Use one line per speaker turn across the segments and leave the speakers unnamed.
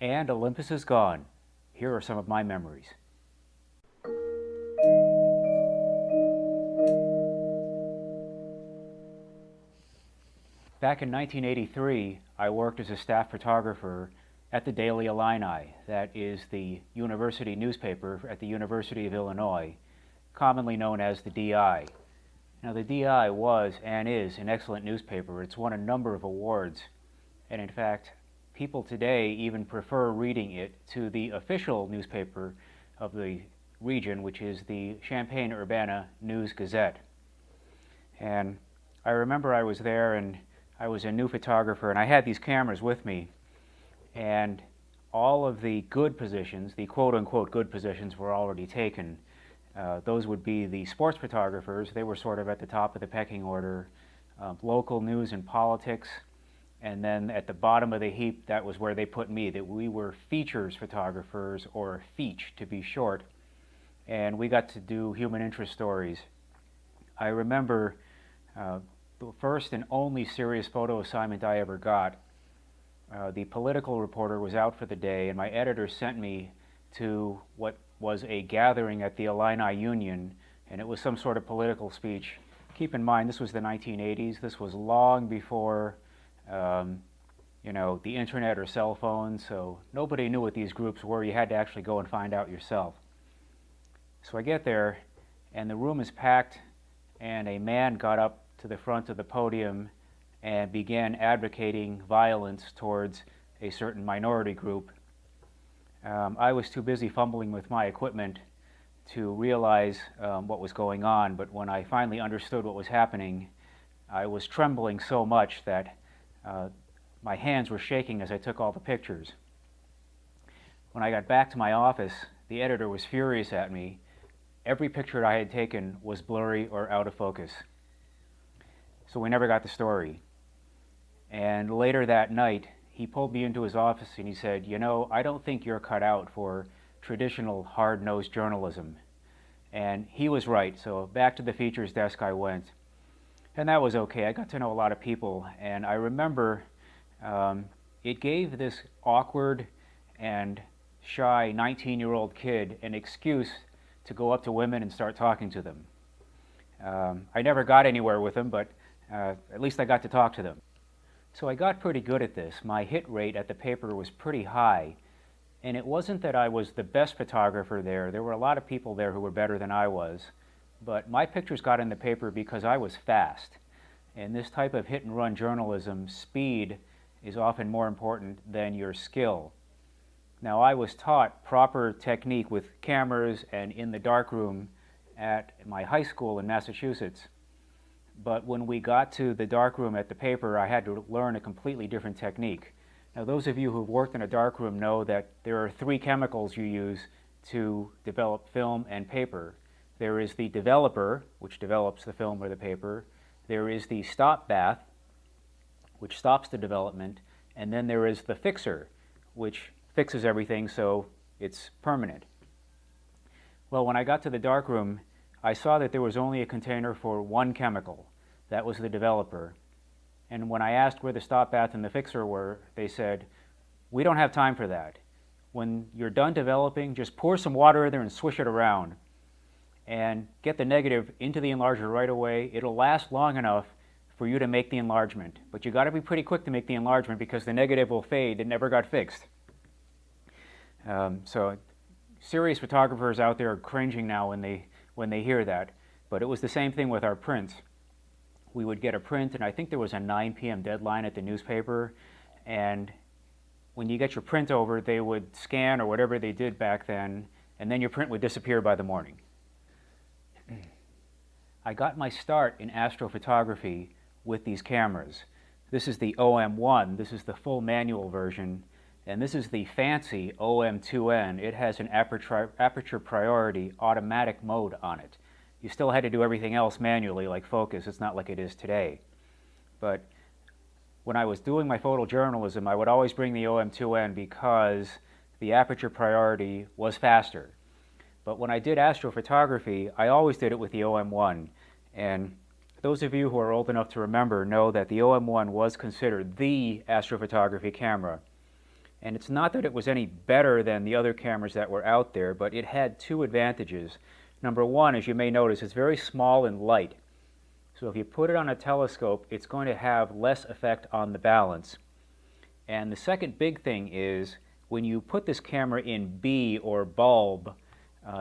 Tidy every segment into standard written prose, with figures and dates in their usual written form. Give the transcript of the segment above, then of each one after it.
And Olympus is gone. Here are some of my memories. Back in 1983, I worked as a staff photographer at the Daily Illini, that is the university newspaper at the University of Illinois, commonly known as the DI. Now, the DI was and is an excellent newspaper. It's won a number of awards, and in fact, people today even prefer reading it to the official newspaper of the region, which is the Champaign-Urbana News-Gazette. And I remember I was there, and I was a new photographer, and I had these cameras with me, and all of the good positions, the quote-unquote good positions, were already taken. Those would be the sports photographers. They were sort of at the top of the pecking order. Local news and politics, and then at the bottom of the heap, that was where they put me, that we were features photographers, or feature to be short, and we got to do human interest stories. I remember the first and only serious photo assignment I ever got. The political reporter was out for the day, and my editor sent me to what was a gathering at the Illini Union, and it was some sort of political speech. Keep in mind, this was the 1980s. This was long before, the internet or cell phones, so nobody knew what these groups were. You had to actually go and find out yourself. So I get there, and the room is packed, and a man got up to the front of the podium and began advocating violence towards a certain minority group. I was too busy fumbling with my equipment to realize what was going on, but when I finally understood what was happening, I was trembling so much that my hands were shaking as I took all the pictures. When I got back to my office, the editor was furious at me. Every picture I had taken was blurry or out of focus. So we never got the story. And later that night, he pulled me into his office and he said, I don't think you're cut out for traditional hard-nosed journalism. And he was right, so back to the features desk I went. And that was okay. I got to know a lot of people, and I remember it gave this awkward and shy 19-year-old kid an excuse to go up to women and start talking to them. I never got anywhere with them, but at least I got to talk to them. So I got pretty good at this. My hit rate at the paper was pretty high, and it wasn't that I was the best photographer there. There were a lot of people there who were better than I was, but my pictures got in the paper because I was fast. In this type of hit-and-run journalism, speed is often more important than your skill. Now, I was taught proper technique with cameras and in the darkroom at my high school in Massachusetts. But when we got to the darkroom at the paper, I had to learn a completely different technique. Now, those of you who've worked in a darkroom know that there are 3 chemicals you use to develop film and paper. There is the developer, which develops the film or the paper. There is the stop bath, which stops the development. And then there is the fixer, which fixes everything so it's permanent. Well, when I got to the darkroom, I saw that there was only a container for one chemical. That was the developer. And when I asked where the stop bath and the fixer were, they said, "We don't have time for that. When you're done developing, just pour some water in there and swish it around and get the negative into the enlarger right away. It'll last long enough for you to make the enlargement. But you got to be pretty quick to make the enlargement because the negative will fade. It never got fixed." So serious photographers out there are cringing now when they hear that. But it was the same thing with our prints. We would get a print, and I think there was a 9 p.m. deadline at the newspaper, and when you get your print over, they would scan or whatever they did back then, and then your print would disappear by the morning. I got my start in astrophotography with these cameras. This is the OM-1, this is the full manual version, and this is the fancy OM-2n. It has an aperture priority automatic mode on it. You still had to do everything else manually, like focus. It's not like it is today. But when I was doing my photojournalism, I would always bring the OM-2n because the aperture priority was faster. But when I did astrophotography, I always did it with the OM-1. And those of you who are old enough to remember know that the OM-1 was considered the astrophotography camera. And it's not that it was any better than the other cameras that were out there, but it had two advantages. Number one, as you may notice, it's very small and light. So if you put it on a telescope, it's going to have less effect on the balance. And the second big thing is when you put this camera in B or bulb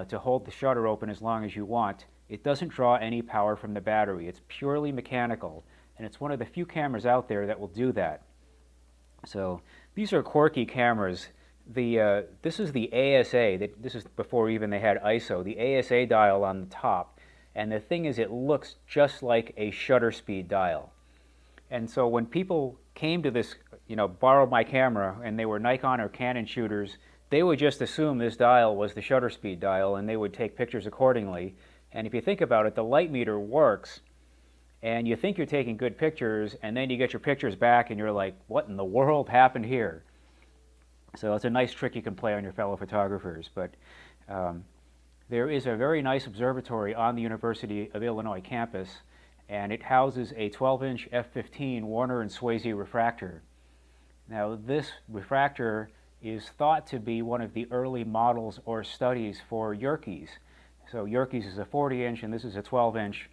to hold the shutter open as long as you want, it doesn't draw any power from the battery. It's purely mechanical, and it's one of the few cameras out there that will do that. So these are quirky cameras. This is the ASA. This is before even they had ISO. The ASA dial on the top, and the thing is, it looks just like a shutter speed dial. And so when people came to this, borrowed my camera, and they were Nikon or Canon shooters, they would just assume this dial was the shutter speed dial, and they would take pictures accordingly. And if you think about it, the light meter works, and you think you're taking good pictures, and then you get your pictures back, and you're like, what in the world happened here? So it's a nice trick you can play on your fellow photographers. But there is a very nice observatory on the University of Illinois campus, and it houses a 12-inch f/15 Warner and Swayze refractor. Now, this refractor is thought to be one of the early models or studies for Yerkes. So Yerkes is a 40-inch, and this is a 12-inch.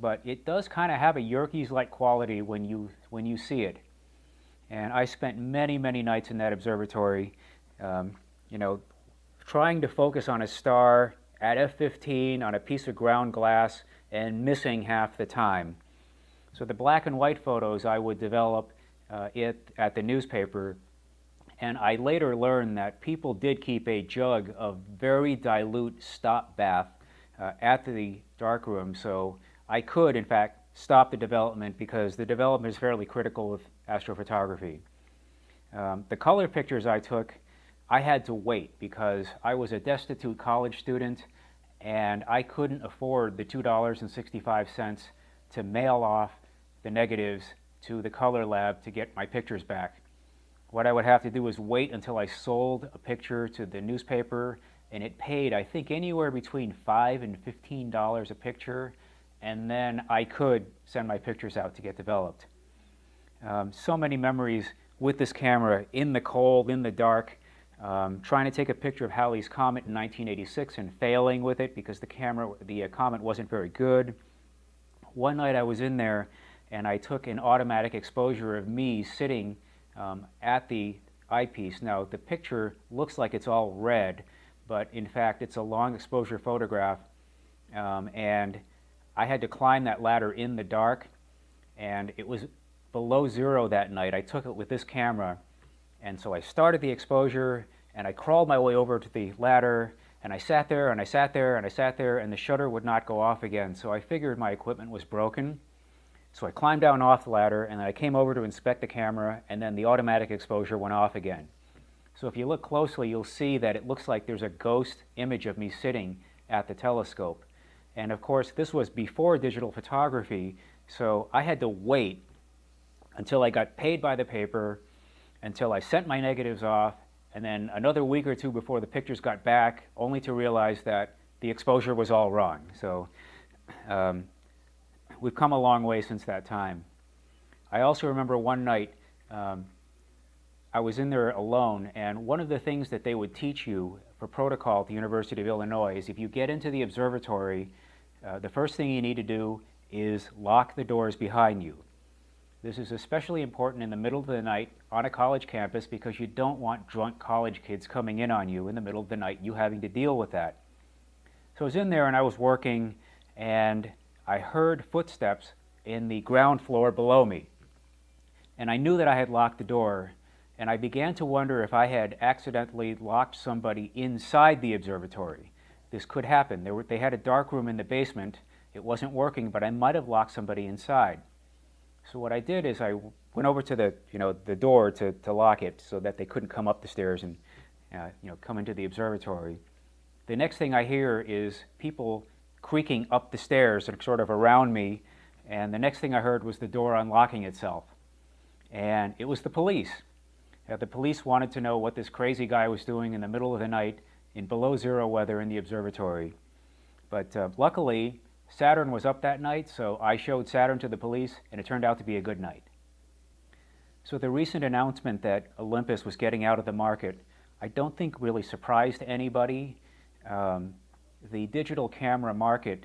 But it does kind of have a Yerkes-like quality when you see it. And I spent many, many nights in that observatory, trying to focus on a star at f/15 on a piece of ground glass and missing half the time. So the black and white photos I would develop at the newspaper, and I later learned that people did keep a jug of very dilute stop bath at the darkroom, so I could, in fact, stop the development because the development is fairly critical with astrophotography. The color pictures I took, I had to wait because I was a destitute college student and I couldn't afford the $2.65 to mail off the negatives to the color lab to get my pictures back. What I would have to do was wait until I sold a picture to the newspaper, and it paid, I think, anywhere between $5 and $15 a picture, and then I could send my pictures out to get developed. So many memories with this camera, in the cold, in the dark, trying to take a picture of Hallies Comet in 1986 and failing with it because the comet wasn't very good. One night I was in there and I took an automatic exposure of me sitting at the eyepiece. Now the picture looks like it's all red, but in fact it's a long exposure photograph, and I had to climb that ladder in the dark, and it was below zero that night. I took it with this camera, and so I started the exposure and I crawled my way over to the ladder, and I sat there and I sat there and I sat there, and the shutter would not go off again. So I figured my equipment was broken. So I climbed down off the ladder and I came over to inspect the camera, and then the automatic exposure went off again. So if you look closely, you'll see that it looks like there's a ghost image of me sitting at the telescope. And of course, this was before digital photography, so I had to wait until I got paid by the paper, until I sent my negatives off, and then another week or two before the pictures got back, only to realize that the exposure was all wrong. So we've come a long way since that time. I also remember one night I was in there alone, and one of the things that they would teach you for protocol at the University of Illinois is if you get into the observatory, the first thing you need to do is lock the doors behind you. This is especially important in the middle of the night on a college campus because you don't want drunk college kids coming in on you in the middle of the night, you having to deal with that. So I was in there and I was working, and I heard footsteps in the ground floor below me. And I knew that I had locked the door, and I began to wonder if I had accidentally locked somebody inside the observatory. This could happen. They had a dark room in the basement. It wasn't working, but I might have locked somebody inside. So what I did is I went over to the door to lock it so that they couldn't come up the stairs and come into the observatory. The next thing I hear is people creaking up the stairs and sort of around me, and the next thing I heard was the door unlocking itself. And it was the police. The police wanted to know what this crazy guy was doing in the middle of the night in below zero weather in the observatory. But luckily, Saturn was up that night, so I showed Saturn to the police, and it turned out to be a good night. So the recent announcement that Olympus was getting out of the market, I don't think really surprised anybody. The digital camera market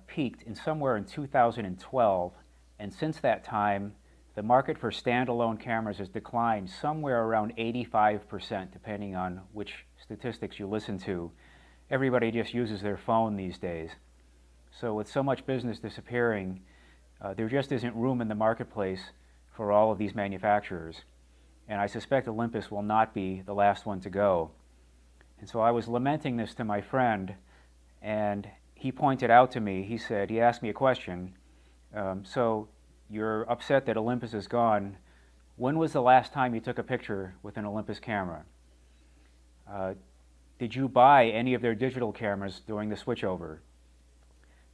peaked in somewhere in 2012, and since that time, the market for standalone cameras has declined somewhere around 85%, depending on which statistics you listen to. Everybody just uses their phone these days. So with so much business disappearing, there just isn't room in the marketplace for all of these manufacturers. And I suspect Olympus will not be the last one to go. And so I was lamenting this to my friend, and he pointed out to me, he asked me a question, so you're upset that Olympus is gone. When was the last time you took a picture with an Olympus camera? Did you buy any of their digital cameras during the switchover?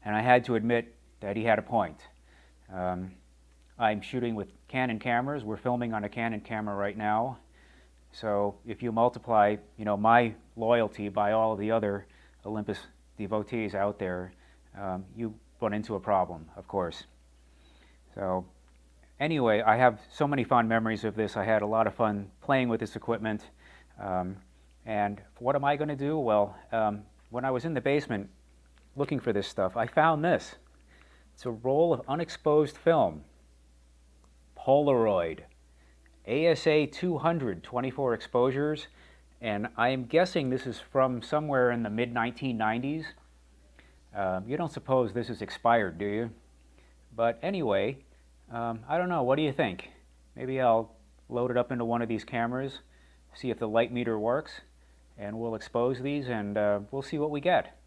And I had to admit that he had a point. I'm shooting with Canon cameras. We're filming on a Canon camera right now. So if you multiply, my loyalty by all of the other Olympus devotees out there, you run into a problem, of course. So anyway, I have so many fond memories of this. I had a lot of fun playing with this equipment. And what am I going to do? Well, when I was in the basement looking for this stuff, I found this. It's a roll of unexposed film, Polaroid, ASA 200, 24 exposures, and I am guessing this is from somewhere in the mid-1990s. You don't suppose this is expired, do you? But anyway, I don't know, what do you think? Maybe I'll load it up into one of these cameras, see if the light meter works, and we'll expose these and we'll see what we get.